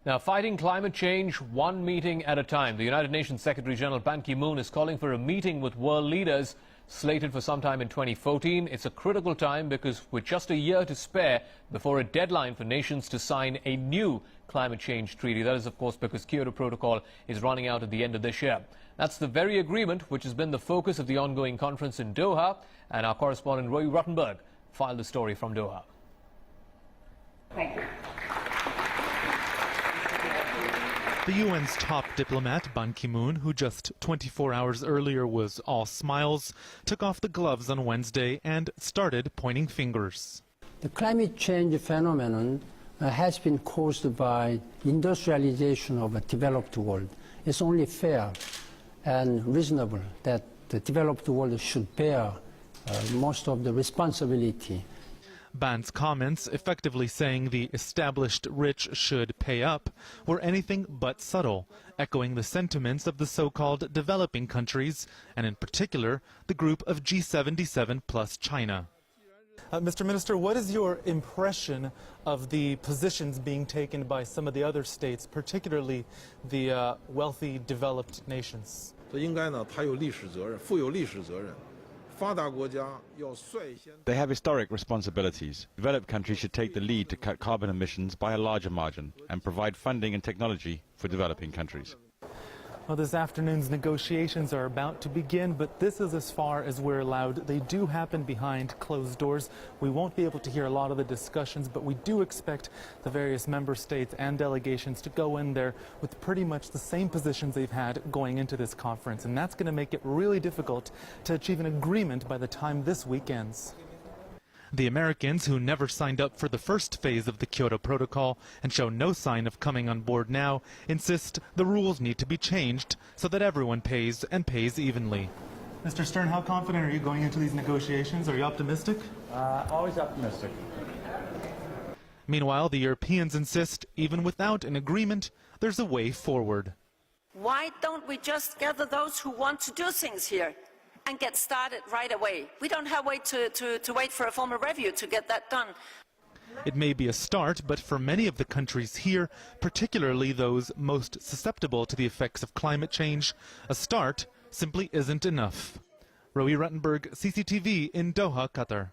Now, fighting climate change one meeting at a time. The United Nations Secretary General Ban Ki-moon is calling for a meeting with world leaders slated for sometime in 2014. It's a critical time because with just a year to spare before a deadline for nations to sign a new climate change treaty. That is, of course, because Kyoto Protocol is running out at the end of this year. That's the very agreement which has been the focus of the ongoing conference in Doha. And our correspondent Roee Ruttenberg filed the story from Doha. Thank you. The UN's top diplomat, Ban Ki-moon, who just 24 hours earlier was all smiles, took off the gloves on Wednesday and started pointing fingers. The climate change phenomenon has been caused by industrialization of a developed world. It's only fair and reasonable that the developed world should bear most of the responsibility. Ban's comments, effectively saying the established rich should pay up, were anything but subtle, echoing the sentiments of the so-called developing countries, and in particular, the group of G77 plus China. Mr. Minister, what is your impression of the positions being taken by some of the other states, particularly the wealthy, developed nations? 这应该呢，它有历史责任，负有历史责任。 They have historic responsibilities. Developed countries should take the lead to cut carbon emissions by a larger margin and provide funding and technology for developing countries. Well, this afternoon's negotiations are about to begin, but this is as far as we're allowed. They do happen behind closed doors. We won't be able to hear a lot of the discussions, but we do expect the various member states and delegations to go in there with pretty much the same positions they've had going into this conference. And that's going to make it really difficult to achieve an agreement by the time this week ends. The Americans, who never signed up for the first phase of the Kyoto Protocol and show no sign of coming on board now, insist the rules need to be changed so that everyone pays and pays evenly. Mr. Stern, how confident are you going into these negotiations? Are you optimistic? Always optimistic. Meanwhile, the Europeans insist, even without an agreement, there's a way forward. Why don't we just gather those who want to do things here and get started right away? We don't have to wait for a formal review to get that done. It may be a start, but for many of the countries here, particularly those most susceptible to the effects of climate change, a start simply isn't enough. Roee Ruttenberg, CCTV in Doha, Qatar.